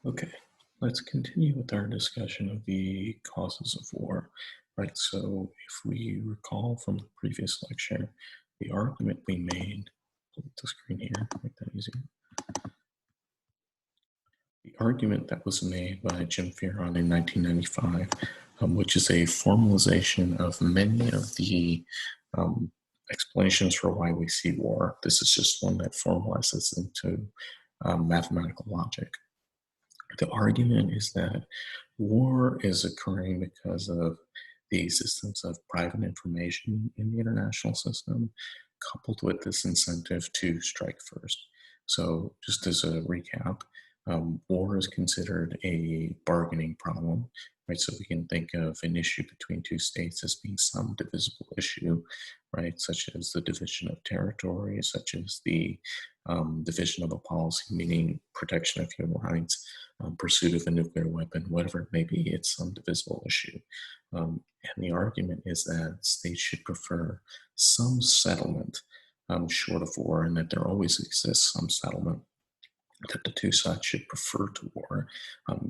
Okay, let's continue with our discussion of the causes of war. Right, so if we recall from the previous lecture, the argument we made, pull up the screen here, make that easier. The argument that was made by Jim Fearon in 1995, which is a formalization of many of the um, explanations for why we see war. This is just one that formalizes into mathematical logic. The argument is that war is occurring because of the existence of private information in the international system, coupled with this incentive to strike first. So, just as a recap, war is considered a bargaining problem, right? So, we can think of an issue between two states as being some divisible issue, right? Such as the division of territory, such as the division of a policy, meaning protection of human rights, pursuit of a nuclear weapon, whatever it may be, it's some divisible issue. And the argument is that states should prefer some settlement short of war, and that there always exists some settlement, that the two sides should prefer to war,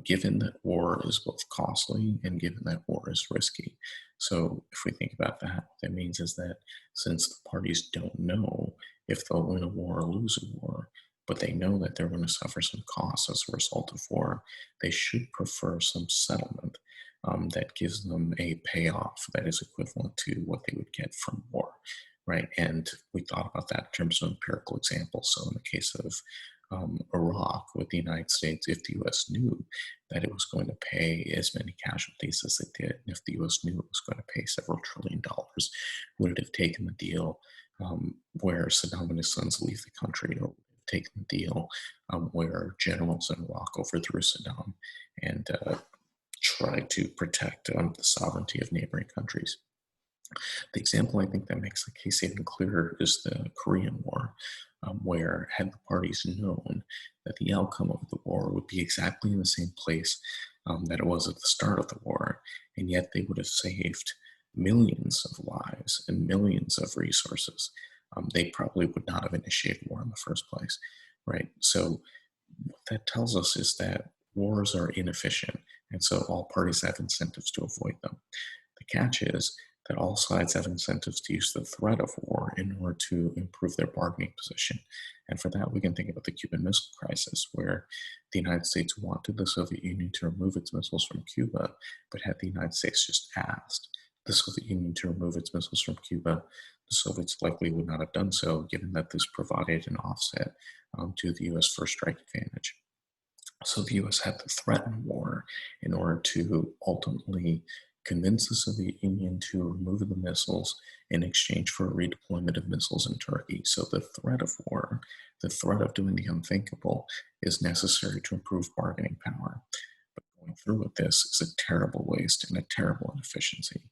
given that war is both costly and given that war is risky. So, if we think about that, what that means is that since the parties don't know if they'll win a war or lose a war, but they know that they're going to suffer some costs as a result of war, they should prefer some settlement that gives them a payoff that is equivalent to what they would get from war, right? And we thought about that in terms of empirical examples. So, in the case of Iraq with the United States, if the US knew that it was going to pay as many casualties as it did, and if the US knew it was going to pay several $trillion, would it have taken the deal where Saddam and his sons leave the country, or would it have taken the deal where generals in Iraq overthrew Saddam and tried to protect the sovereignty of neighboring countries? The example I think that makes the case even clearer is the Korean War, where had the parties known that the outcome of the war would be exactly in the same place that it was at the start of the war, and yet they would have saved millions of lives and millions of resources, they probably would not have initiated war in the first place, right? So what that tells us is that wars are inefficient, and so all parties have incentives to avoid them. The catch is that all sides have incentives to use the threat of war in order to improve their bargaining position. And for that, we can think about the Cuban Missile Crisis, where the United States wanted the Soviet Union to remove its missiles from Cuba, but had the United States just asked the Soviet Union to remove its missiles from Cuba, the Soviets likely would not have done so, given that this provided an offset to the US first strike advantage. So the US had to threaten war in order to ultimately convince the Soviet Union to remove the missiles in exchange for a redeployment of missiles in Turkey. So the threat of war, the threat of doing the unthinkable, is necessary to improve bargaining power. But going through with this is a terrible waste and a terrible inefficiency.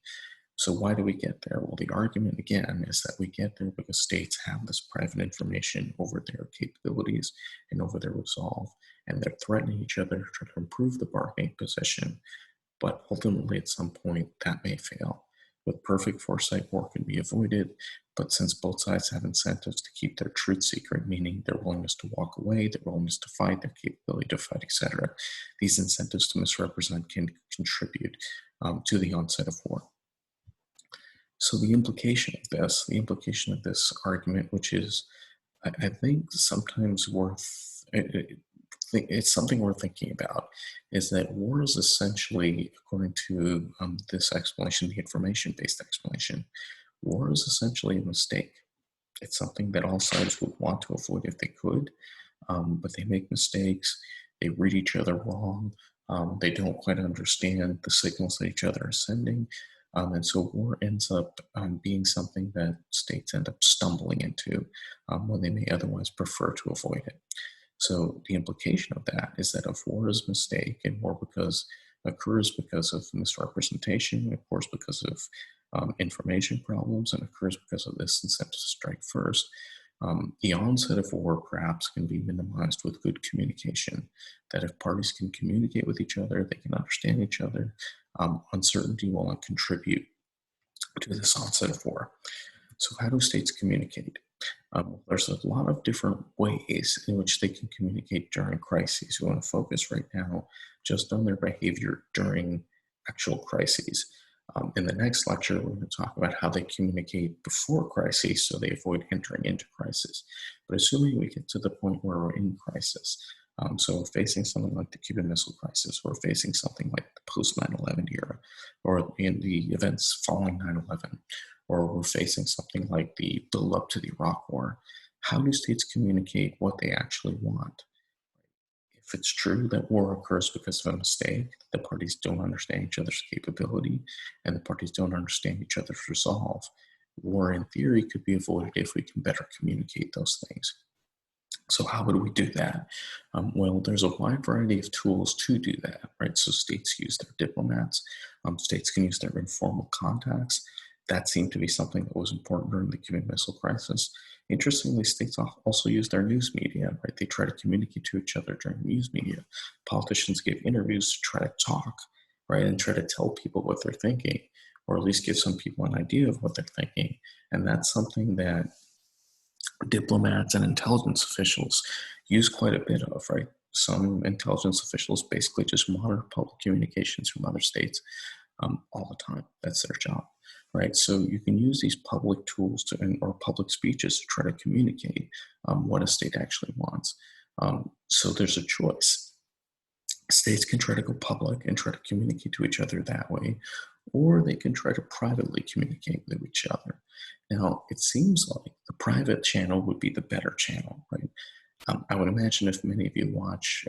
So why do we get there? Well, the argument again is that we get there because states have this private information over their capabilities and over their resolve, and they're threatening each other to try to improve the bargaining position. But ultimately, at some point, that may fail. With perfect foresight, war can be avoided, but since both sides have incentives to keep their truth secret, meaning their willingness to walk away, their willingness to fight, their capability to fight, etc., these incentives to misrepresent can contribute to the onset of war. So the implication of this argument, which is, I think, sometimes worth, it's something worth thinking about, is that war is essentially, according to this explanation, the information-based explanation, war is essentially a mistake. It's something that all sides would want to avoid if they could, but they make mistakes. They read each other wrong. They don't quite understand the signals that each other are sending. And so war ends up being something that states end up stumbling into when they may otherwise prefer to avoid it. So the implication of that is that if war is a mistake and war occurs because of misrepresentation, of course because of information problems, and occurs because of this incentive to strike first, the onset of war perhaps can be minimized with good communication. That if parties can communicate with each other, they can understand each other, uncertainty will not contribute to this onset of war. So how do states communicate? There's a lot of different ways in which they can communicate during crises. We want to focus right now just on their behavior during actual crises. In the next lecture, we're going to talk about how they communicate before crises so they avoid entering into crisis. But assuming we get to the point where we're in crisis, so we're facing something like the Cuban Missile Crisis, or facing something like the post 9/11 era, or in the events following 9/11, or we're facing something like the build up to the Iraq War. How do states communicate what they actually want? If it's true that war occurs because of a mistake, the parties don't understand each other's capability, and the parties don't understand each other's resolve, war in theory could be avoided if we can better communicate those things. So how would we do that? Well, there's a wide variety of tools to do that, right? So states use their diplomats. States can use their informal contacts. That seemed to be something that was important during the Cuban Missile Crisis. Interestingly, states also use their news media, right? They try to communicate to each other during news media. Politicians give interviews to try to talk, right, and try to tell people what they're thinking, or at least give some people an idea of what they're thinking. And that's something that diplomats and intelligence officials use quite a bit of, right? Some intelligence officials basically just monitor public communications from other states all the time. That's their job, right? So you can use these public tools or public speeches to try to communicate what a state actually wants. So there's a choice. States can try to go public and try to communicate to each other that way, or they can try to privately communicate with each other. Now, it seems like the private channel would be the better channel, right? I would imagine if many of you watch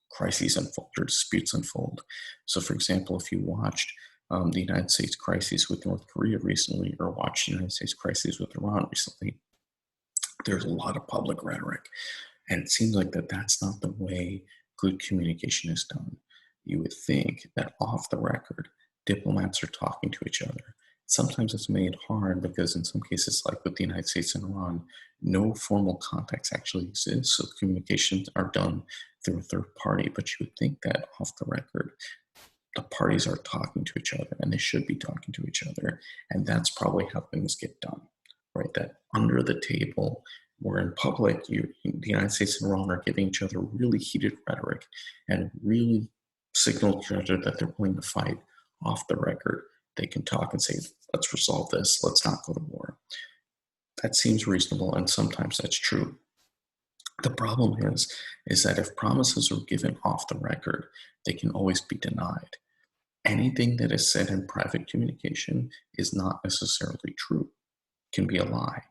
crises unfold or disputes unfold. So, for example, if you watched the United States crisis with North Korea recently, or watched the United States crisis with Iran recently, there's a lot of public rhetoric. And it seems like that's not the way good communication is done. You would think that off the record, diplomats are talking to each other. Sometimes it's made hard because in some cases, like with the United States and Iran, no formal contacts actually exist. So communications are done through a third party. But you would think that off the record, the parties are talking to each other, and they should be talking to each other. And that's probably how things get done, right? That under the table, where in public, the United States and Iran are giving each other really heated rhetoric and really signal to each other that they're willing to fight. Off the record, they can talk and say, let's resolve this, let's not go to war. That seems reasonable, and sometimes that's true. The problem is that if promises are given off the record, they can always be denied. Anything that is said in private communication is not necessarily true, it can be a lie,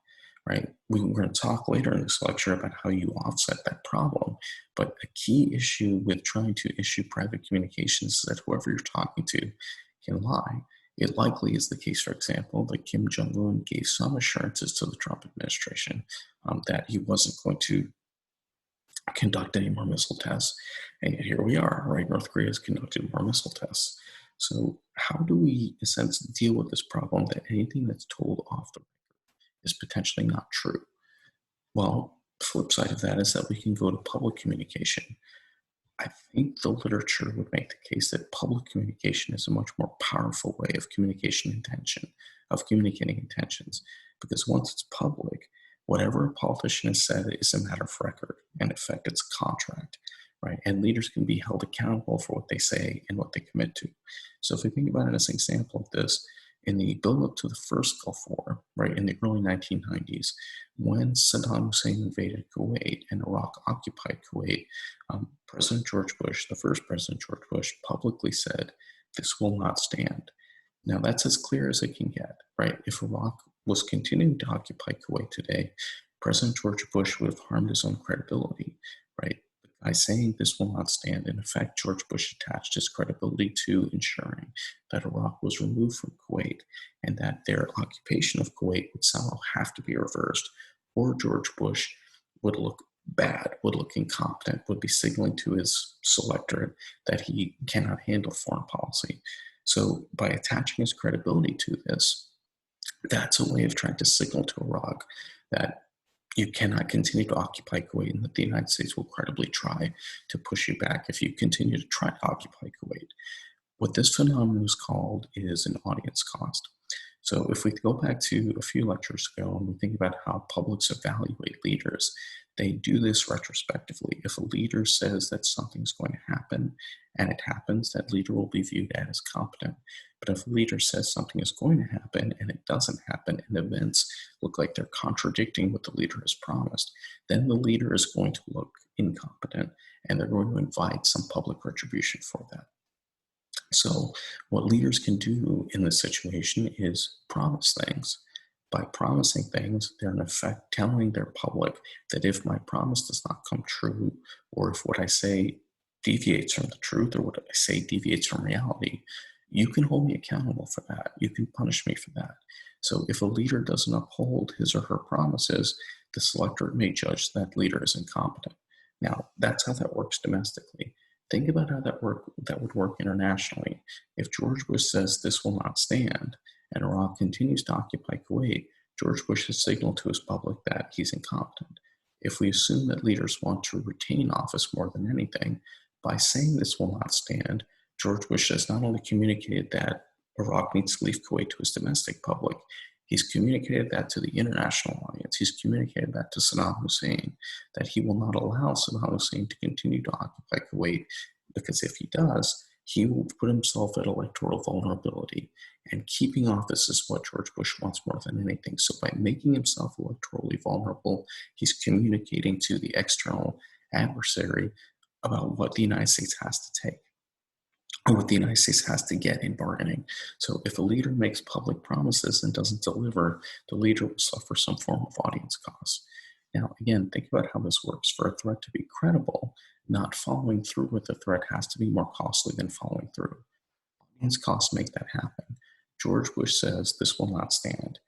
right? We're going to talk later in this lecture about how you offset that problem. But a key issue with trying to issue private communications is that whoever you're talking to can lie. It likely is the case, for example, that Kim Jong-un gave some assurances to the Trump administration that he wasn't going to conduct any more missile tests. And yet here we are, right? North Korea has conducted more missile tests. So how do we, in a sense, deal with this problem that anything that's told off the record is potentially not true? Well, the flip side of that is that we can go to public communication. I think the literature would make the case that public communication is a much more powerful way of communicating intentions, because once it's public, whatever a politician has said is a matter of record. In effect, it's a contract, right? And leaders can be held accountable for what they say and what they commit to. So if we think about it as an example of this, in the build-up to the first Gulf War, right, in the early 1990s, when Saddam Hussein invaded Kuwait and Iraq occupied Kuwait, President George Bush, the first President George Bush, publicly said, "This will not stand." Now, that's as clear as it can get, right? If Iraq was continuing to occupy Kuwait today, President George Bush would have harmed his own credibility, right? By saying this will not stand, in effect, George Bush attached his credibility to ensuring that Iraq was removed from Kuwait and that their occupation of Kuwait would somehow have to be reversed, or George Bush would look bad, would look incompetent, would be signaling to his electorate that he cannot handle foreign policy. So by attaching his credibility to this, that's a way of trying to signal to Iraq that you cannot continue to occupy Kuwait and that the United States will credibly try to push you back if you continue to try to occupy Kuwait. What this phenomenon is called is an audience cost. So if we go back to a few lectures ago and we think about how publics evaluate leaders, they do this retrospectively. If a leader says that something's going to happen and it happens, that leader will be viewed as competent. But if a leader says something is going to happen and it doesn't happen and events look like they're contradicting what the leader has promised, then the leader is going to look incompetent and they're going to invite some public retribution for that. So what leaders can do in this situation is promise things. By promising things, they're in effect telling their public that if my promise does not come true, or if what I say deviates from the truth, or what I say deviates from reality, you can hold me accountable for that. You can punish me for that. So if a leader doesn't uphold his or her promises, the selectorate may judge that leader as incompetent. Now, that's how that works domestically. Think about how that would work internationally. If George Bush says this will not stand and Iraq continues to occupy Kuwait, George Bush has signaled to his public that he's incompetent. If we assume that leaders want to retain office more than anything, by saying this will not stand, George Bush has not only communicated that Iraq needs to leave Kuwait to his domestic public, he's communicated that to the international audience. He's communicated that to Saddam Hussein, that he will not allow Saddam Hussein to continue to occupy Kuwait, because if he does, he will put himself at electoral vulnerability. And keeping office is what George Bush wants more than anything. So by making himself electorally vulnerable, he's communicating to the external adversary about what the United States has to take, or what the United States has to get in bargaining. So if a leader makes public promises and doesn't deliver, the leader will suffer some form of audience costs. Now, again, think about how this works. For a threat to be credible, not following through with the threat has to be more costly than following through. Audience costs make that happen. George Bush says this will not stand.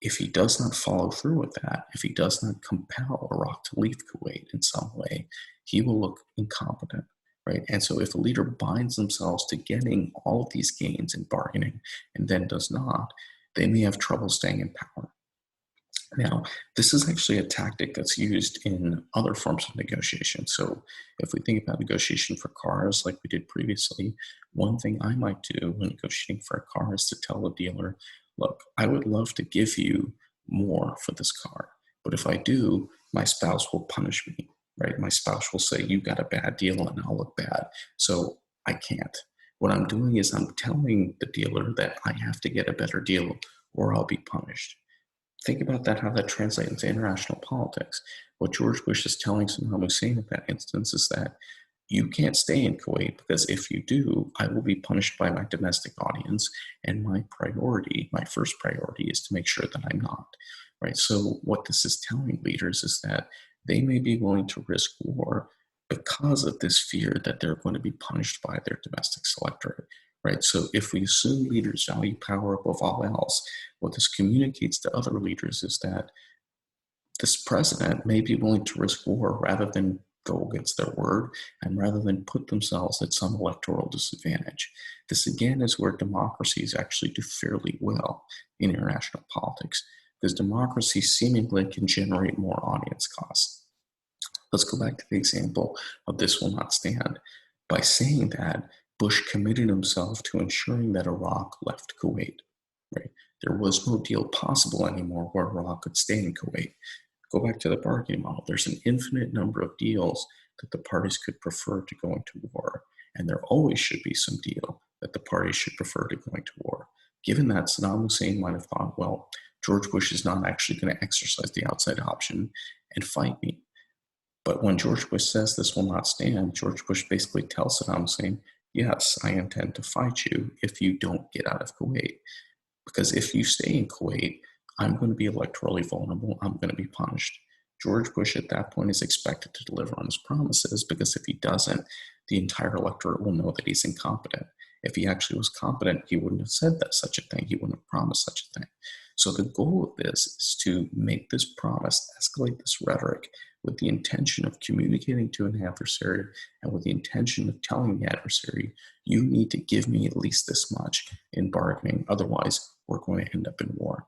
If he does not follow through with that, if he does not compel Iraq to leave Kuwait in some way, he will look incompetent. Right? And so if a leader binds themselves to getting all of these gains in bargaining and then does not, they may have trouble staying in power. Now, this is actually a tactic that's used in other forms of negotiation. So if we think about negotiation for cars like we did previously, one thing I might do when negotiating for a car is to tell the dealer, look, I would love to give you more for this car, but if I do, my spouse will punish me. Right? My spouse will say, you got a bad deal and I'll look bad. So I can't. What I'm doing is I'm telling the dealer that I have to get a better deal or I'll be punished. Think about that, how that translates into international politics. What George Bush is telling Saddam Hussein in that instance is that you can't stay in Kuwait because if you do, I will be punished by my domestic audience. And my priority, my first priority is to make sure that I'm not. Right? So what this is telling leaders is that they may be willing to risk war because of this fear that they're going to be punished by their domestic selectorate, right? So if we assume leaders value power above all else, what this communicates to other leaders is that this president may be willing to risk war rather than go against their word and rather than put themselves at some electoral disadvantage. This again is where democracies actually do fairly well in international politics, because democracy seemingly can generate more audience costs. Let's go back to the example of this will not stand. By saying that, Bush committed himself to ensuring that Iraq left Kuwait. Right? There was no deal possible anymore where Iraq could stay in Kuwait. Go back to the bargaining model. There's an infinite number of deals that the parties could prefer to going to war, and there always should be some deal that the parties should prefer to going to war. Given that, Saddam Hussein might have thought, well, George Bush is not actually going to exercise the outside option and fight me. But when George Bush says this will not stand, George Bush basically tells Saddam Hussein, yes, I intend to fight you if you don't get out of Kuwait. Because if you stay in Kuwait, I'm going to be electorally vulnerable. I'm going to be punished. George Bush at that point is expected to deliver on his promises, because if he doesn't, the entire electorate will know that he's incompetent. If he actually was competent, he wouldn't have said that such a thing. He wouldn't have promised such a thing. So the goal of this is to make this promise, escalate this rhetoric with the intention of communicating to an adversary and with the intention of telling the adversary, you need to give me at least this much in bargaining. Otherwise, we're going to end up in war.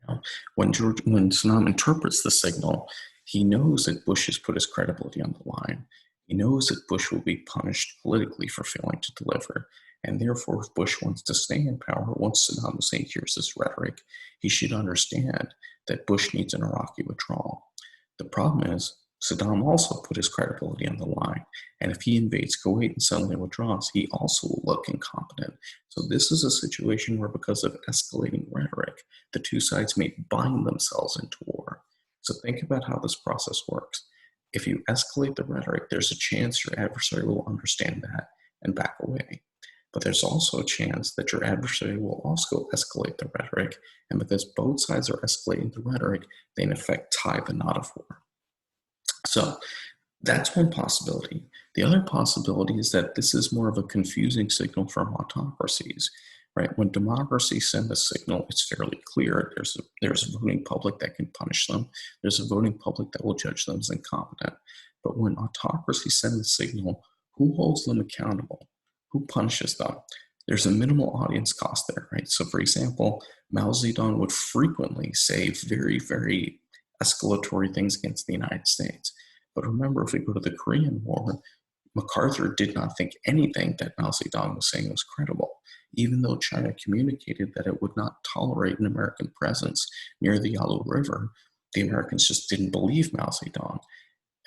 Now, when Saddam interprets the signal, he knows that Bush has put his credibility on the line. He knows that Bush will be punished politically for failing to deliver. And therefore, if Bush wants to stay in power, once Saddam Hussein hears this rhetoric, he should understand that Bush needs an Iraqi withdrawal. The problem is, Saddam also put his credibility on the line. And if he invades Kuwait and suddenly withdraws, he also will look incompetent. So this is a situation where, because of escalating rhetoric, the two sides may bind themselves into war. So think about how this process works. If you escalate the rhetoric, there's a chance your adversary will understand that and back away. But there's also a chance that your adversary will also escalate the rhetoric, and because both sides are escalating the rhetoric, they in effect tie the knot of war. So that's one possibility. The other possibility is that this is more of a confusing signal from autocracies, right? When democracies send a signal, it's fairly clear. There's a voting public that can punish them. There's a voting public that will judge them as incompetent. But when autocracies send the signal, who holds them accountable? Who punishes them? There's a minimal audience cost there, right? So for example, Mao Zedong would frequently say very, very escalatory things against the United States. But remember, if we go to the Korean War, MacArthur did not think anything that Mao Zedong was saying was credible, even though China communicated that it would not tolerate an American presence near the Yalu River. The Americans just didn't believe Mao Zedong.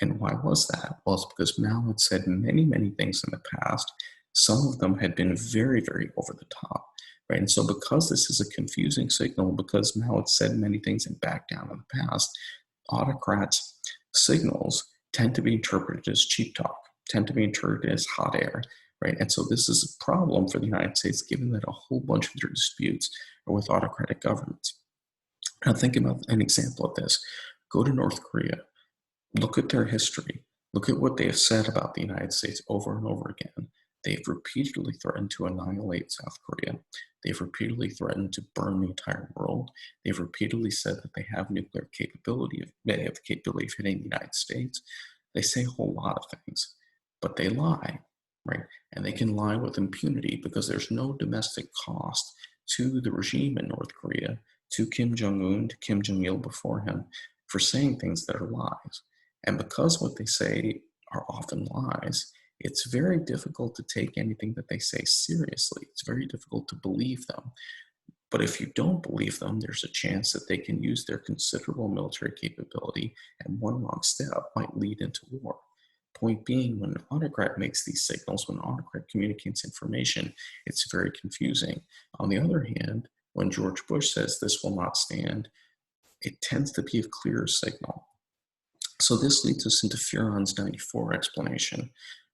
And why was that? Well, it's because Mao had said many, many things in the past. Some of them had been very, very over the top, right? And so because this is a confusing signal, because Mao had said many things and backed down in the past, autocrats' signals tend to be interpreted as cheap talk, tend to be interpreted as hot air, right? And so this is a problem for the United States, given that a whole bunch of their disputes are with autocratic governments. Now think about an example of this. Go to North Korea. Look at their history. Look at what they have said about the United States over and over again. They've repeatedly threatened to annihilate South Korea. They've repeatedly threatened to burn the entire world. They've repeatedly said that they have nuclear capability, they have the capability of hitting the United States. They say a whole lot of things, but they lie, right? And they can lie with impunity because there's no domestic cost to the regime in North Korea, to Kim Jong-un, to Kim Jong-il before him, for saying things that are lies. And because what they say are often lies, it's very difficult to take anything that they say seriously. It's very difficult to believe them. But if you don't believe them, there's a chance that they can use their considerable military capability, and one wrong step might lead into war. Point being, when an autocrat makes these signals, when an autocrat communicates information, it's very confusing. On the other hand, when George Bush says this will not stand, it tends to be a clearer signal. So this leads us into Fearon's 94 explanation.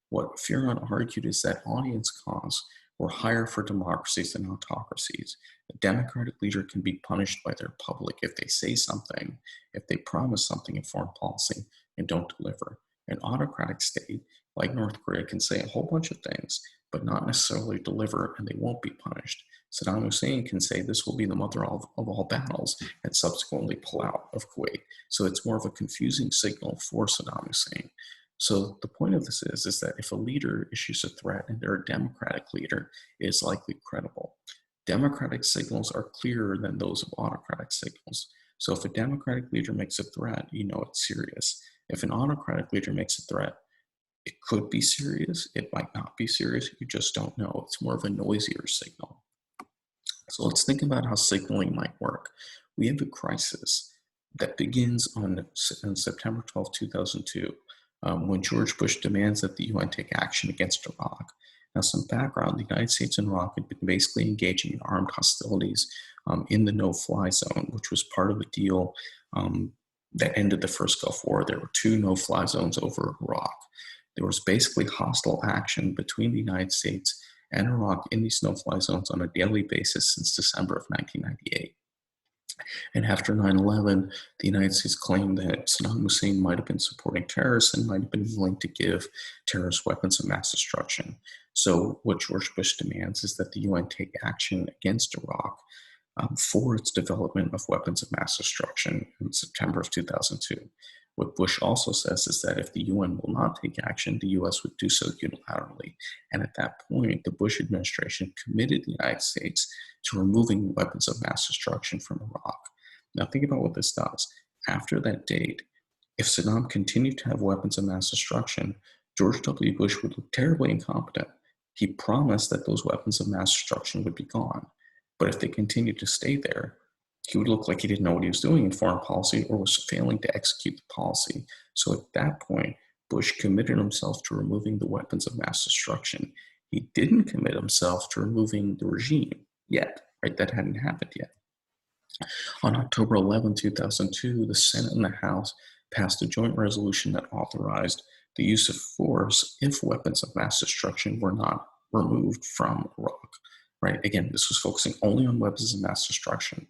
What Fearon argued is that audience costs were higher for democracies than autocracies. A democratic leader can be punished by their public if they say something, if they promise something in foreign policy and don't deliver. An autocratic state, like North Korea, can say a whole bunch of things, but not necessarily deliver, and they won't be punished. Saddam Hussein can say this will be the mother of all battles and subsequently pull out of Kuwait. So it's more of a confusing signal for Saddam Hussein. So the point of this is that if a leader issues a threat and they're a democratic leader, it is likely credible. Democratic signals are clearer than those of autocratic signals. So if a democratic leader makes a threat, you know it's serious. If an autocratic leader makes a threat, it could be serious, it might not be serious, you just don't know. It's more of a noisier signal. So let's think about how signaling might work. We have a crisis that begins on September 12, 2002, when George Bush demands that the UN take action against Iraq. Now, some background, the United States and Iraq had been basically engaging in armed hostilities in the no-fly zone, which was part of a deal that ended the first Gulf War. There were 2 no-fly zones over Iraq. There was basically hostile action between the United States and Iraq in these no-fly zones on a daily basis since December of 1998. And after 9/11, the United States claimed that Saddam Hussein might have been supporting terrorists and might have been willing to give terrorist weapons of mass destruction. So what George Bush demands is that the UN take action against Iraq for its development of weapons of mass destruction in September of 2002. What Bush also says is that if the UN will not take action, the US would do so unilaterally. And at that point, the Bush administration committed the United States to removing weapons of mass destruction from Iraq. Now think about what this does. After that date, if Saddam continued to have weapons of mass destruction, George W. Bush would look terribly incompetent. He promised that those weapons of mass destruction would be gone. But if they continued to stay there, he would look like he didn't know what he was doing in foreign policy or was failing to execute the policy. So at that point, Bush committed himself to removing the weapons of mass destruction. He didn't commit himself to removing the regime yet, right? That hadn't happened yet. On October 11, 2002, the Senate and the House passed a joint resolution that authorized the use of force if weapons of mass destruction were not removed from Iraq. Right? Again, this was focusing only on weapons of mass destruction.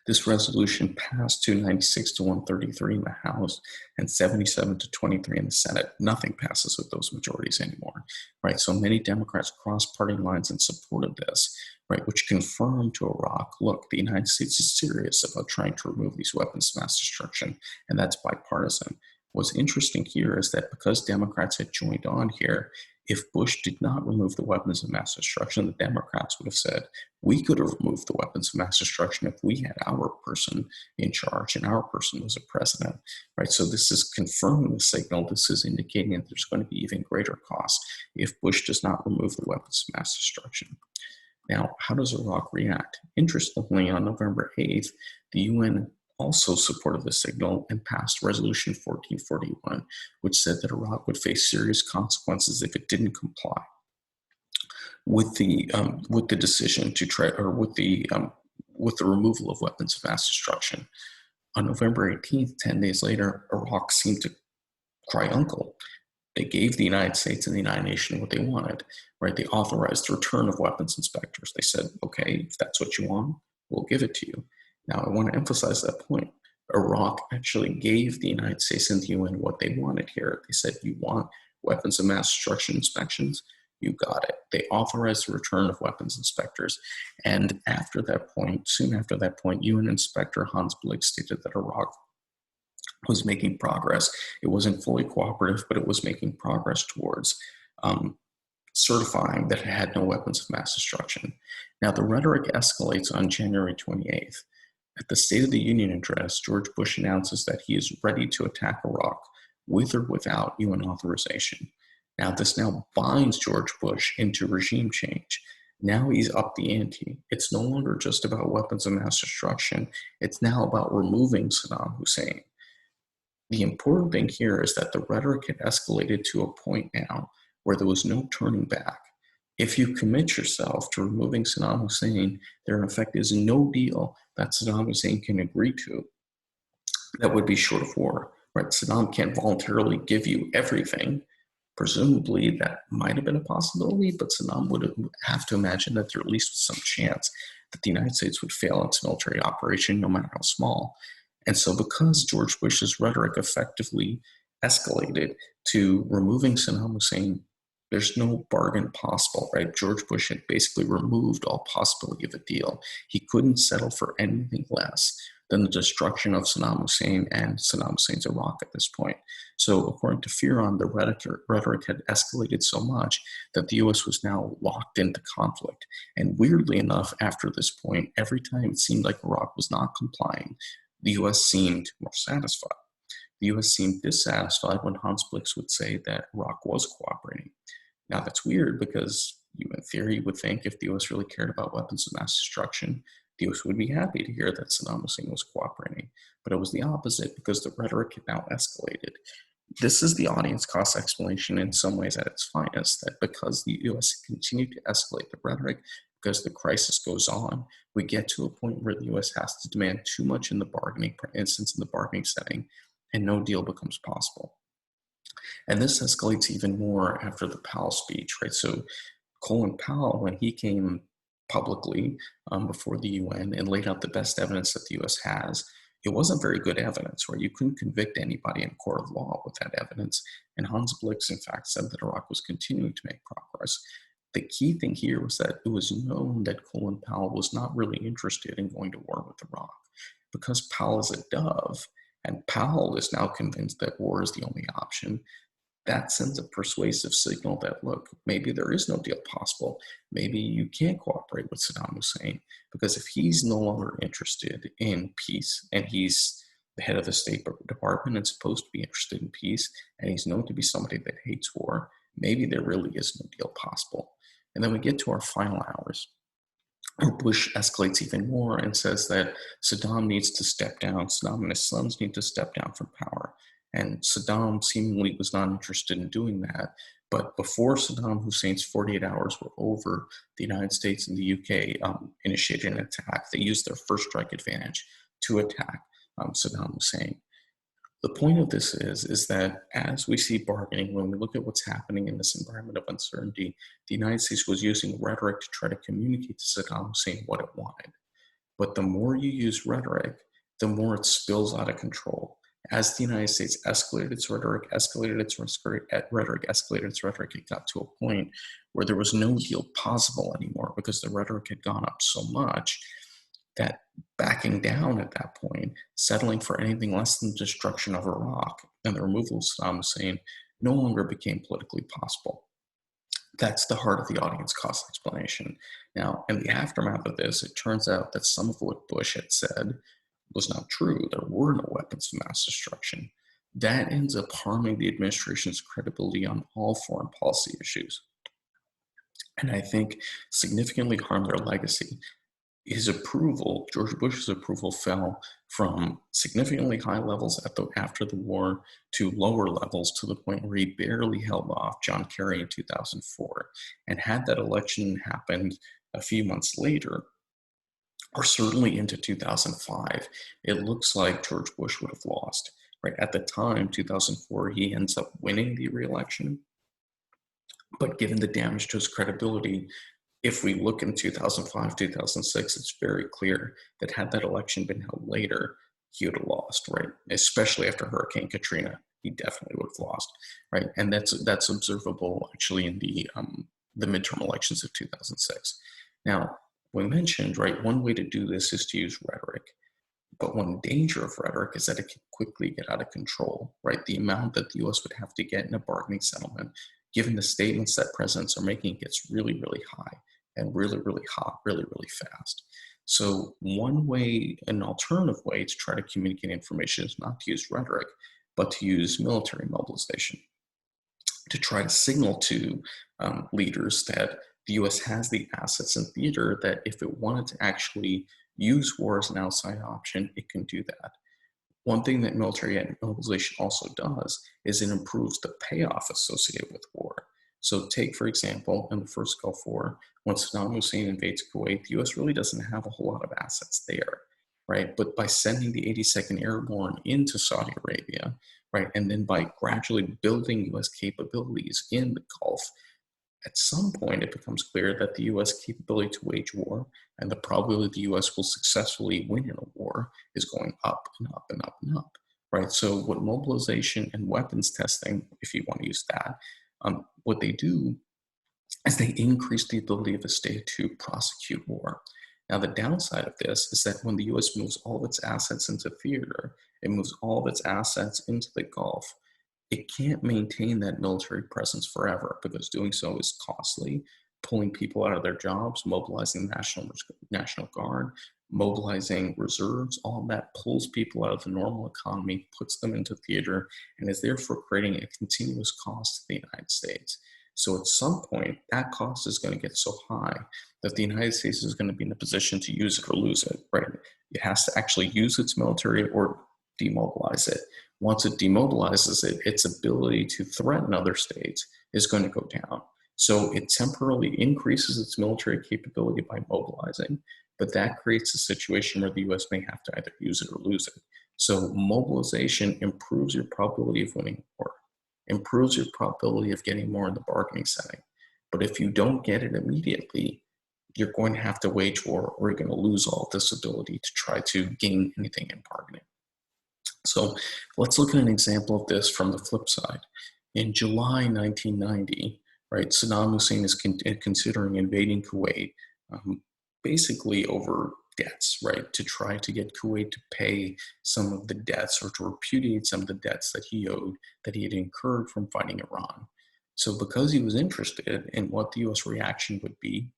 This resolution passed 296 to 133 in the House and 77 to 23 in the Senate. Nothing passes with those majorities anymore, right? So many Democrats crossed party lines in support of this, right? Which confirmed to Iraq, look, the United States is serious about trying to remove these weapons of mass destruction, and that's bipartisan. What's interesting here is that because Democrats had joined on here, if Bush did not remove the weapons of mass destruction, the Democrats would have said, we could have removed the weapons of mass destruction if we had our person in charge and our person was a president, right? So this is confirming the signal. This is indicating that there's going to be even greater costs if Bush does not remove the weapons of mass destruction. Now, how does Iraq react? Interestingly, on November 8th, the UN also supported the signal and passed Resolution 1441, which said that Iraq would face serious consequences if it didn't comply with the decision to try, or with the removal of weapons of mass destruction. On November 18th, 10 days later, Iraq seemed to cry uncle. They gave the United States and the United Nations what they wanted, right? They authorized the return of weapons inspectors. They said, okay, if that's what you want, we'll give it to you. Now, I want to emphasize that point. Iraq actually gave the United States and the UN what they wanted here. They said, you want weapons of mass destruction inspections? You got it. They authorized the return of weapons inspectors. And after that point, soon after that point, UN Inspector Hans Blix stated that Iraq was making progress. It wasn't fully cooperative, but it was making progress towards certifying that it had no weapons of mass destruction. Now, the rhetoric escalates on January 28th. At the State of the Union address, George Bush announces that he is ready to attack Iraq with or without UN authorization. Now, this now binds George Bush into regime change. Now he's up the ante. It's no longer just about weapons of mass destruction. It's now about removing Saddam Hussein. The important thing here is that the rhetoric had escalated to a point now where there was no turning back. If you commit yourself to removing Saddam Hussein, there in effect is no deal that Saddam Hussein can agree to that would be short of war. Right? Saddam can't voluntarily give you everything. Presumably that might have been a possibility, but Saddam would have to imagine that there at least was some chance that the United States would fail its military operation, no matter how small. And so because George Bush's rhetoric effectively escalated to removing Saddam Hussein, there's no bargain possible, right? George Bush had basically removed all possibility of a deal. He couldn't settle for anything less than the destruction of Saddam Hussein and Saddam Hussein's Iraq at this point. So according to Fearon, the rhetoric had escalated so much that the US was now locked into conflict. And weirdly enough, after this point, every time it seemed like Iraq was not complying, the US seemed more satisfied. The US seemed dissatisfied when Hans Blix would say that Iraq was cooperating. Now that's weird because you, in theory, would think if the US really cared about weapons of mass destruction, the US would be happy to hear that Saddam Hussein was cooperating. But it was the opposite because the rhetoric had now escalated. This is the audience cost explanation in some ways at its finest, that because the US continued to escalate the rhetoric, because the crisis goes on, we get to a point where the US has to demand too much in the bargaining instance, in the bargaining setting, and no deal becomes possible. And this escalates even more after the Powell speech, right? So Colin Powell, when he came publicly before the UN and laid out the best evidence that the US has, it wasn't very good evidence, right? You couldn't convict anybody in court of law with that evidence. And Hans Blix, in fact, said that Iraq was continuing to make progress. The key thing here was that it was known that Colin Powell was not really interested in going to war with Iraq because Powell is a dove, and Powell is now convinced that war is the only option. That sends a persuasive signal that, look, maybe there is no deal possible. Maybe you can't cooperate with Saddam Hussein, because if he's no longer interested in peace, and he's the head of the State Department and supposed to be interested in peace, and he's known to be somebody that hates war, maybe there really is no deal possible. And then we get to our final hours. Bush escalates even more and says that Saddam needs to step down. Saddam and his sons need to step down from power. And Saddam seemingly was not interested in doing that. But before Saddam Hussein's 48 hours were over, the United States and the UK initiated an attack. They used their first strike advantage to attack Saddam Hussein. The point of this is that as we see bargaining, when we look at what's happening in this environment of uncertainty, the United States was using rhetoric to try to communicate to Saddam Hussein what it wanted. But the more you use rhetoric, the more it spills out of control. As the United States escalated its rhetoric, it got to a point where there was no deal possible anymore because the rhetoric had gone up so much that backing down at that point, settling for anything less than destruction of Iraq and the removal of Saddam Hussein no longer became politically possible. That's the heart of the audience cost explanation. Now, in the aftermath of this, it turns out that some of what Bush had said was not true. There were no weapons of mass destruction. That ends up harming the administration's credibility on all foreign policy issues. And I think significantly harmed their legacy. His approval, George Bush's approval, fell from significantly high levels after the war to lower levels to the point where he barely held off John Kerry in 2004. And had that election happened a few months later, or certainly into 2005, it looks like George Bush would have lost. Right at the time, 2004, he ends up winning the re-election. But given the damage to his credibility, if we look in 2005, 2006, it's very clear that had that election been held later, he would have lost, right? Especially after Hurricane Katrina, he definitely would have lost, right? And that's observable actually in the midterm elections of 2006. Now, we mentioned, right, one way to do this is to use rhetoric. But one danger of rhetoric is that it can quickly get out of control, right? The amount that the US would have to get in a bargaining settlement, given the statements that presidents are making, gets really, really high and really, really hot, really, really fast. So one way, an alternative way to try to communicate information is not to use rhetoric, but to use military mobilization to try to signal to leaders that the US has the assets in theater, that if it wanted to actually use war as an outside option, it can do that. One thing that military mobilization also does is it improves the payoff associated with war. So take, for example, in the first Gulf War, when Saddam Hussein invades Kuwait, the US really doesn't have a whole lot of assets there, right? But by sending the 82nd Airborne into Saudi Arabia, right, and then by gradually building US capabilities in the Gulf, at some point it becomes clear that the US capability to wage war and the probability the US will successfully win in a war is going up and up and up and up, right? So what mobilization and weapons testing, if you want to use that, what they do is they increase the ability of a state to prosecute war. Now, the downside of this is that when the US moves all of its assets into theater, it moves all of its assets into the Gulf, it can't maintain that military presence forever because doing so is costly, pulling people out of their jobs, mobilizing the National Guard, mobilizing reserves, all that pulls people out of the normal economy, puts them into theater, and is therefore creating a continuous cost to the United States. So at some point, that cost is going to get so high that the United States is going to be in a position to use it or lose it, right? It has to actually use its military or demobilize it. Once it demobilizes it, its ability to threaten other states is going to go down. So it temporarily increases its military capability by mobilizing, but that creates a situation where the US may have to either use it or lose it. So mobilization improves your probability of winning war, improves your probability of getting more in the bargaining setting. But if you don't get it immediately, you're going to have to wage war or you're going to lose all this ability to try to gain anything in bargaining. So let's look at an example of this from the flip side. In July 1990, right, Saddam Hussein is considering invading Kuwait, basically over debts, right, to try to get Kuwait to pay some of the debts or to repudiate some of the debts that he owed, that he had incurred from fighting Iran. So because he was interested in what the US reaction would be,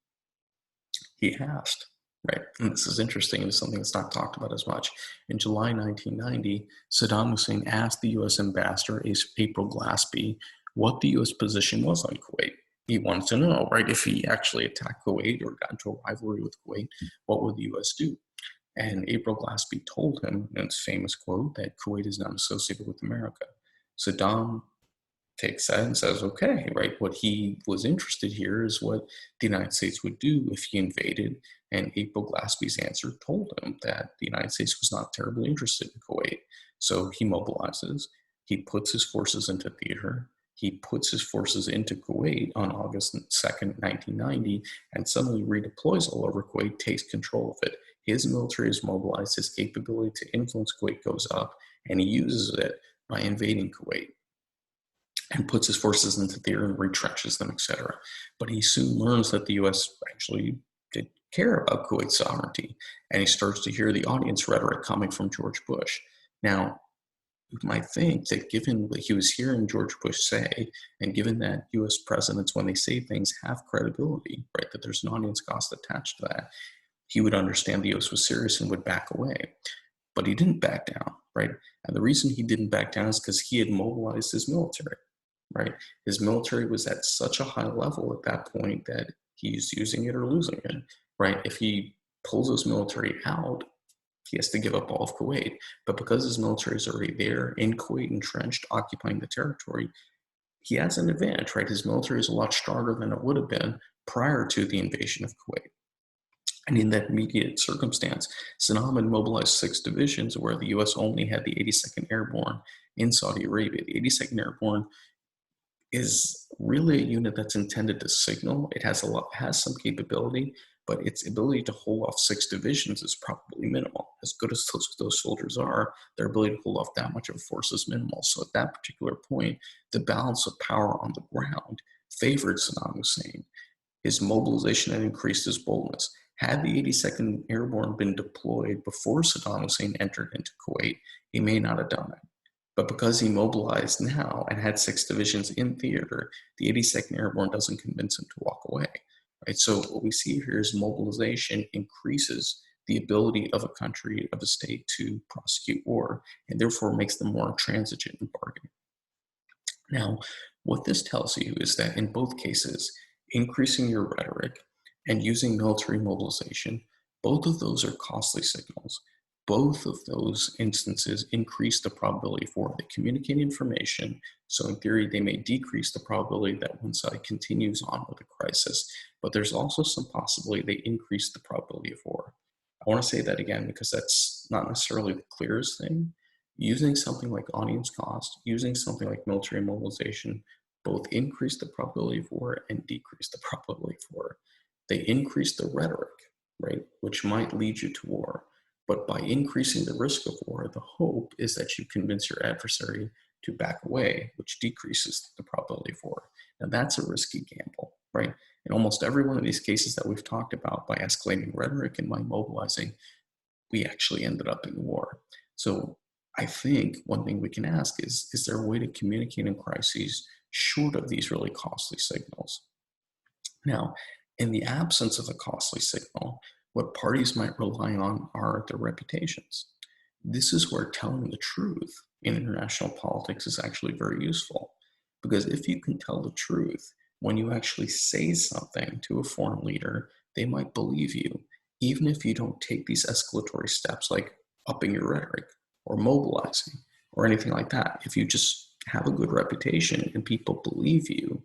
he asked, right? And this is interesting. It's something that's not talked about as much. In July 1990, Saddam Hussein asked the US ambassador, April Glaspie, what the U.S. position was on Kuwait. He wanted to know, right, if he actually attacked Kuwait or got into a rivalry with Kuwait, what would the U.S. do? And April Glaspie told him, in his famous quote, that Kuwait is not associated with America. Saddam takes that and says, okay, right, what he was interested here is what the United States would do if he invaded. And April Glaspie's answer told him that the United States was not terribly interested in Kuwait. So he mobilizes, he puts his forces into theater, he puts his forces into Kuwait on August 2nd, 1990, and suddenly redeploys all over Kuwait, takes control of it. His military is mobilized, his capability to influence Kuwait goes up, and he uses it by invading Kuwait and puts his forces into theater and retrenches them, etc. But he soon learns that the U.S. actually did care about Kuwait's sovereignty, and he starts to hear the audience rhetoric coming from George Bush. Now, you might think that given what he was hearing George Bush say, and given that U.S. presidents, when they say things, have credibility, right, that there's an audience cost attached to that, he would understand the U.S. was serious and would back away. But he didn't back down, right? And the reason he didn't back down is because he had mobilized his military, right? His military was at such a high level at that point that he's using it or losing it, right? If he pulls his military out, he has to give up all of Kuwait. But because his military is already there in Kuwait, entrenched, occupying the territory, he has an advantage, right? His military is a lot stronger than it would have been prior to the invasion of Kuwait. And in that immediate circumstance, Saddam had mobilized 6 divisions where the U.S. only had the 82nd Airborne in Saudi Arabia. The 82nd Airborne is really a unit that's intended to signal. It has some capability, but its ability to hold off 6 divisions is probably minimal. As good as those soldiers are, their ability to hold off that much of a force is minimal. So at that particular point, the balance of power on the ground favored Saddam Hussein. His mobilization had increased his boldness. Had the 82nd Airborne been deployed before Saddam Hussein entered into Kuwait, he may not have done it. But because he mobilized now and had 6 divisions in theater, the 82nd Airborne doesn't convince him to walk away. Right? So what we see here is mobilization increases the ability of a country, of a state, to prosecute war, and therefore makes them more intransigent in bargaining. Now, what this tells you is that in both cases, increasing your rhetoric and using military mobilization, both of those are costly signals. Both of those instances increase the probability of war. They communicate information, so in theory, they may decrease the probability that one side continues on with a crisis, but there's also some possibility they increase the probability of war. I want to say that again because that's not necessarily the clearest thing. Using something like audience cost, using something like military mobilization, both increase the probability of war and decrease the probability of war. They increase the rhetoric, right, which might lead you to war. But by increasing the risk of war, the hope is that you convince your adversary to back away, which decreases the probability of war. Now that's a risky gamble, right? In almost every one of these cases that we've talked about, by escalating rhetoric and by mobilizing, we actually ended up in war. So I think one thing we can ask is there a way to communicate in crises short of these really costly signals? Now, in the absence of a costly signal, what parties might rely on are their reputations. This is where telling the truth in international politics is actually very useful. Because if you can tell the truth, when you actually say something to a foreign leader, they might believe you, even if you don't take these escalatory steps like upping your rhetoric or mobilizing or anything like that. If you just have a good reputation and people believe you,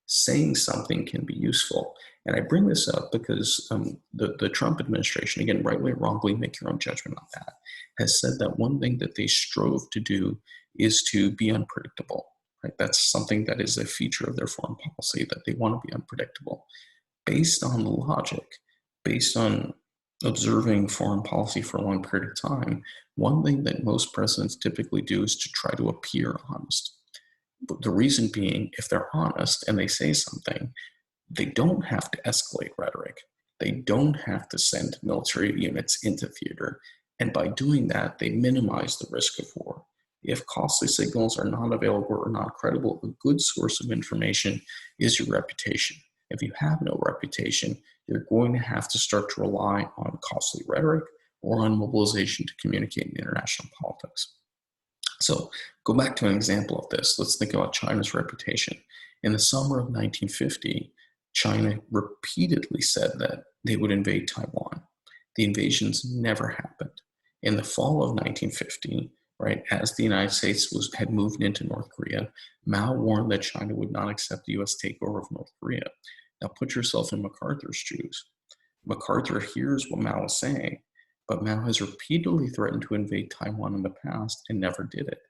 saying something can be useful. And I bring this up because the Trump administration, again, rightly or wrongly, make your own judgment on that, has said that one thing that they strove to do is to be unpredictable. Right? That's something that is a feature of their foreign policy, that they want to be unpredictable. Based on the logic, based on observing foreign policy for a long period of time, one thing that most presidents typically do is to try to appear honest. But the reason being, if they're honest and they say something, they don't have to escalate rhetoric. They don't have to send military units into theater. And by doing that, they minimize the risk of war. If costly signals are not available or not credible, a good source of information is your reputation. If you have no reputation, you're going to have to start to rely on costly rhetoric or on mobilization to communicate in international politics. So go back to an example of this. Let's think about China's reputation. In the summer of 1950, China repeatedly said that they would invade Taiwan. The invasions never happened. In the fall of 1950, right, as the United States had moved into North Korea, Mao warned that China would not accept the US takeover of North Korea. Now put yourself in MacArthur's shoes. MacArthur hears what Mao is saying, but Mao has repeatedly threatened to invade Taiwan in the past and never did it.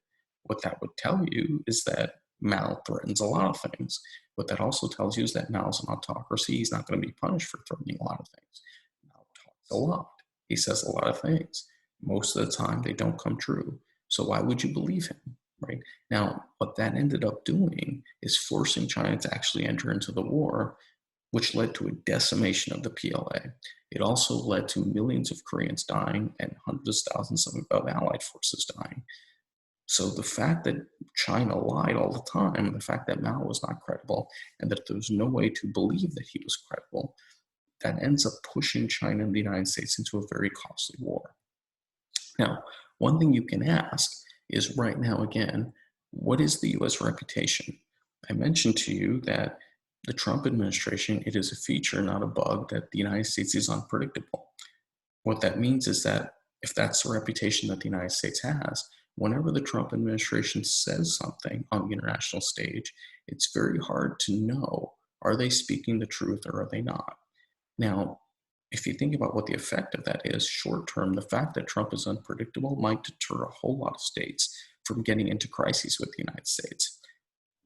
What that would tell you is that Mao threatens a lot of things. What that also tells you is that Mao's an autocracy. He's not going to be punished for threatening a lot of things. Mao talks a lot. He says a lot of things. Most of the time, they don't come true. So why would you believe him? Right now, what that ended up doing is forcing China to actually enter into the war, which led to a decimation of the PLA. It also led to millions of Koreans dying and hundreds of thousands of Allied forces dying. So the fact that China lied all the time, the fact that Mao was not credible, and that there was no way to believe that he was credible, that ends up pushing China and the United States into a very costly war. Now, one thing you can ask is right now, again, what is the US reputation? I mentioned to you that the Trump administration, it is a feature, not a bug, that the United States is unpredictable. What that means is that if that's the reputation that the United States has, whenever the Trump administration says something on the international stage, it's very hard to know, are they speaking the truth or are they not? Now, if you think about what the effect of that is short term, the fact that Trump is unpredictable might deter a whole lot of states from getting into crises with the United States.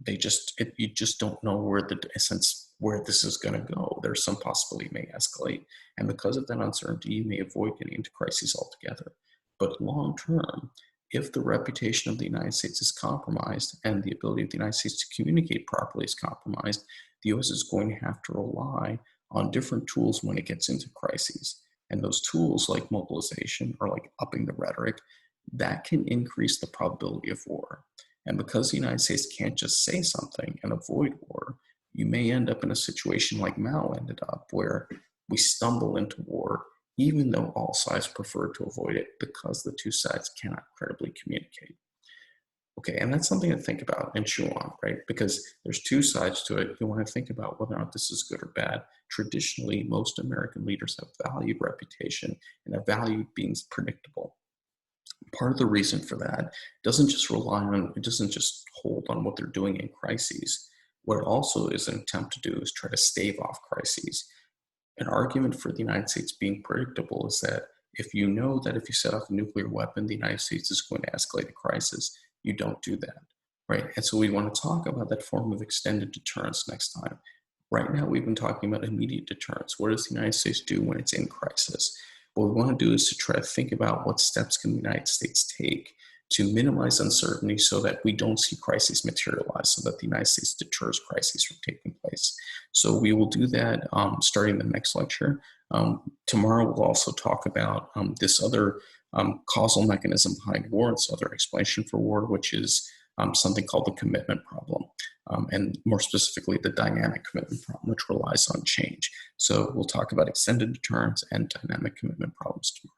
You just don't know where this is going to go. There's some possibility it may escalate, and because of that uncertainty, you may avoid getting into crises altogether. But long term, if the reputation of the United States is compromised and the ability of the United States to communicate properly is compromised, the US is going to have to rely on different tools when it gets into crises. And those tools, like mobilization or like upping the rhetoric, that can increase the probability of war. And because the United States can't just say something and avoid war, you may end up in a situation like Mao ended up, where we stumble into war, even though all sides prefer to avoid it because the two sides cannot credibly communicate. Okay, and that's something to think about and chew on, right? Because there's two sides to it. You want to think about whether or not this is good or bad. Traditionally, most American leaders have valued reputation and have valued being predictable. Part of the reason for that it doesn't just hold on what they're doing in crises. What it also is an attempt to do is try to stave off crises. An argument for the United States being predictable is that if you know that if you set off a nuclear weapon, the United States is going to escalate a crisis, you don't do that, right? And so we want to talk about that form of extended deterrence next time. Right now, we've been talking about immediate deterrence. What does the United States do when it's in crisis? What we want to do is to try to think about what steps can the United States take to minimize uncertainty so that we don't see crises materialize, so that the United States deters crises from taking place. So we will do that starting the next lecture. Tomorrow we'll also talk about this other causal mechanism behind war, this other explanation for war, which is something called the commitment problem, and more specifically, the dynamic commitment problem, which relies on change. So we'll talk about extended deterrence and dynamic commitment problems tomorrow.